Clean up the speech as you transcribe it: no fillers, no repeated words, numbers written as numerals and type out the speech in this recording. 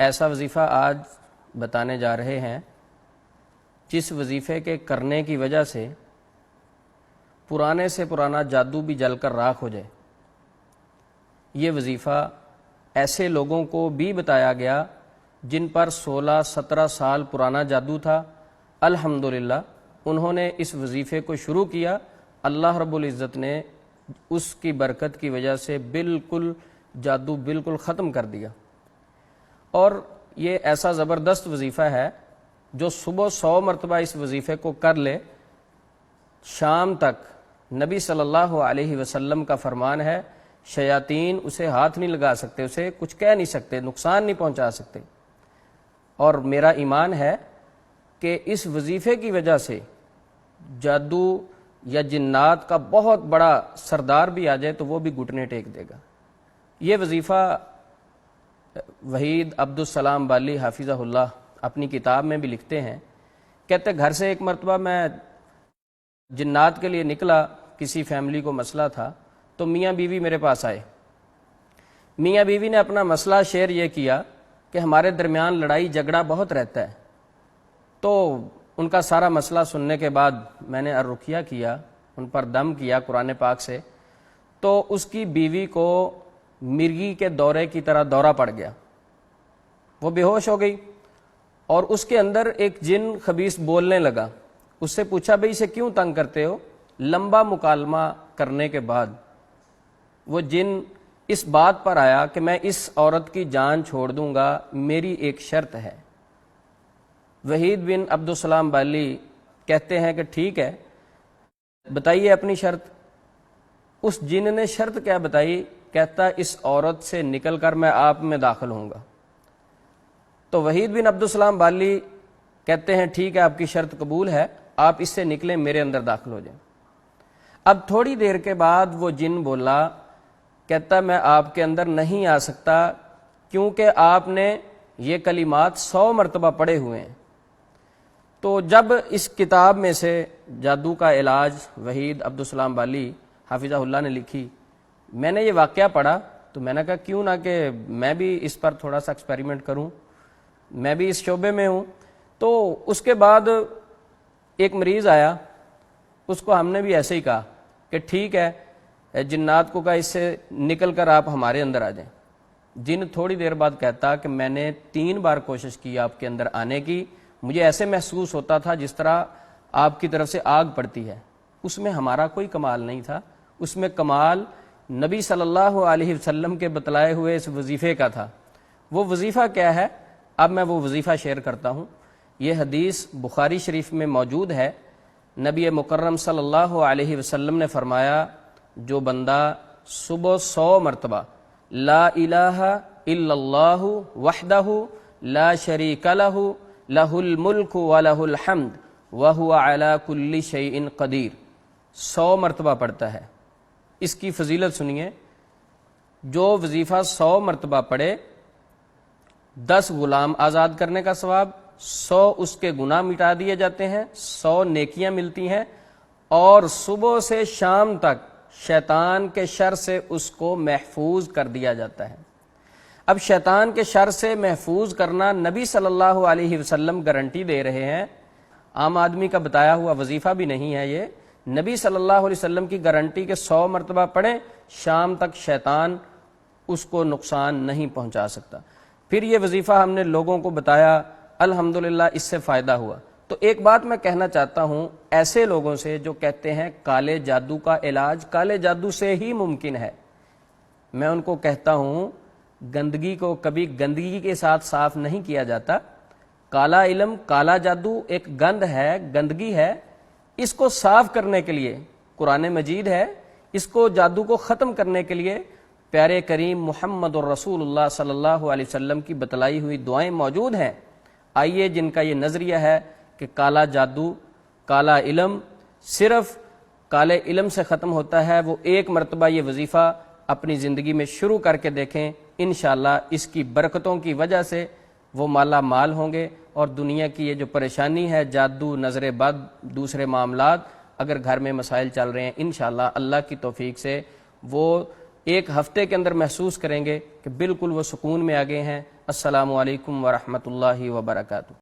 ایسا وظیفہ آج بتانے جا رہے ہیں جس وظیفے کے کرنے کی وجہ سے پرانے سے پرانا جادو بھی جل کر راکھ ہو جائے۔ یہ وظیفہ ایسے لوگوں کو بھی بتایا گیا جن پر 16-17 سال پرانا جادو تھا، الحمدللہ انہوں نے اس وظیفے کو شروع کیا، اللہ رب العزت نے اس کی برکت کی وجہ سے بالکل جادو بالکل ختم کر دیا۔ اور یہ ایسا زبردست وظیفہ ہے جو صبح 100 مرتبہ اس وظیفے کو کر لے، شام تک نبی صلی اللہ علیہ وسلم کا فرمان ہے شیاطین اسے ہاتھ نہیں لگا سکتے، اسے کچھ کہہ نہیں سکتے، نقصان نہیں پہنچا سکتے۔ اور میرا ایمان ہے کہ اس وظیفے کی وجہ سے جادو یا جنات کا بہت بڑا سردار بھی آ جائے تو وہ بھی گھٹنے ٹیک دے گا۔ یہ وظیفہ وحید عبدالسلام بالی حافظہ اللہ اپنی کتاب میں بھی لکھتے ہیں، کہتے گھر سے ایک مرتبہ میں جنات کے لیے نکلا، کسی فیملی کو مسئلہ تھا تو میاں بیوی میرے پاس آئے۔ میاں بیوی نے اپنا مسئلہ شیئر یہ کیا کہ ہمارے درمیان لڑائی جھگڑا بہت رہتا ہے۔ تو ان کا سارا مسئلہ سننے کے بعد میں نے الرقیہ کیا، ان پر دم کیا قرآن پاک سے، تو اس کی بیوی کو مرگی کے دورے کی طرح دورہ پڑ گیا، وہ بے ہوش ہو گئی، اور اس کے اندر ایک جن خبیث بولنے لگا۔ اس سے پوچھا بھئی اسے کیوں تنگ کرتے ہو؟ لمبا مکالمہ کرنے کے بعد وہ جن اس بات پر آیا کہ میں اس عورت کی جان چھوڑ دوں گا، میری ایک شرط ہے۔ وحید بن عبدالسلام بالی کہتے ہیں کہ ٹھیک ہے بتائیے اپنی شرط۔ اس جن نے شرط کیا بتائی؟ کہتا اس عورت سے نکل کر میں آپ میں داخل ہوں گا۔ تو وحید بن عبدالسلام بالی کہتے ہیں ٹھیک ہے آپ کی شرط قبول ہے، آپ اس سے نکلیں میرے اندر داخل ہو جائیں۔ اب تھوڑی دیر کے بعد وہ جن بولا، کہتا میں آپ کے اندر نہیں آ سکتا کیونکہ آپ نے یہ کلمات 100 مرتبہ پڑھے ہوئے ہیں۔ تو جب اس کتاب میں سے جادو کا علاج وحید عبدالسلام بالی حافظہ اللہ نے لکھی، میں نے یہ واقعہ پڑھا تو میں نے کہا کیوں نہ کہ میں بھی اس پر تھوڑا سا ایکسپیریمنٹ کروں، میں بھی اس شعبے میں ہوں۔ تو اس کے بعد ایک مریض آیا، اس کو ہم نے بھی ایسے ہی کہا کہ ٹھیک ہے جنات کو کہا اس سے نکل کر آپ ہمارے اندر آ جائیں۔ جن تھوڑی دیر بعد کہتا کہ میں نے 3 بار کوشش کی آپ کے اندر آنے کی، مجھے ایسے محسوس ہوتا تھا جس طرح آپ کی طرف سے آگ پڑتی ہے۔ اس میں ہمارا کوئی کمال نہیں تھا، اس میں کمال نبی صلی اللہ علیہ وسلم کے بتلائے ہوئے اس وظیفے کا تھا۔ وہ وظیفہ کیا ہے؟ اب میں وہ وظیفہ شیئر کرتا ہوں۔ یہ حدیث بخاری شریف میں موجود ہے۔ نبی مکرم صلی اللہ علیہ وسلم نے فرمایا جو بندہ صبح 100 مرتبہ لا الہ الا اللہ وحدہ لا شریک لہ لہ الملک ولہ الحمد وہو علی کل شیء قدیر 100 مرتبہ پڑھتا ہے، اس کی فضیلت سنیے۔ جو وظیفہ 100 مرتبہ پڑھے 10 غلام آزاد کرنے کا ثواب، 100 اس کے گناہ مٹا دیے جاتے ہیں، 100 نیکیاں ملتی ہیں، اور صبح سے شام تک شیطان کے شر سے اس کو محفوظ کر دیا جاتا ہے۔ اب شیطان کے شر سے محفوظ کرنا نبی صلی اللہ علیہ وسلم گارنٹی دے رہے ہیں، عام آدمی کا بتایا ہوا وظیفہ بھی نہیں ہے یہ، نبی صلی اللہ علیہ وسلم کی گارنٹی کہ 100 مرتبہ پڑھیں شام تک شیطان اس کو نقصان نہیں پہنچا سکتا۔ پھر یہ وظیفہ ہم نے لوگوں کو بتایا، الحمدللہ اس سے فائدہ ہوا۔ تو ایک بات میں کہنا چاہتا ہوں ایسے لوگوں سے جو کہتے ہیں کالے جادو کا علاج کالے جادو سے ہی ممکن ہے، میں ان کو کہتا ہوں گندگی کو کبھی گندگی کے ساتھ صاف نہیں کیا جاتا۔ کالا علم کالا جادو ایک گند ہے، گندگی ہے، اس کو صاف کرنے کے لیے قرآن مجید ہے، اس کو جادو کو ختم کرنے کے لیے پیارے کریم محمد الرسول اللہ صلی اللہ علیہ وسلم کی بتلائی ہوئی دعائیں موجود ہیں۔ آئیے جن کا یہ نظریہ ہے کہ کالا جادو کالا علم صرف کالے علم سے ختم ہوتا ہے، وہ ایک مرتبہ یہ وظیفہ اپنی زندگی میں شروع کر کے دیکھیں، انشاءاللہ اس کی برکتوں کی وجہ سے وہ مالا مال ہوں گے، اور دنیا کی یہ جو پریشانی ہے جادو نظر بد دوسرے معاملات اگر گھر میں مسائل چل رہے ہیں، انشاءاللہ اللہ کی توفیق سے وہ ایک ہفتے کے اندر محسوس کریں گے کہ بالکل وہ سکون میں آ گئے ہیں۔ السلام علیکم ورحمۃ اللہ وبرکاتہ۔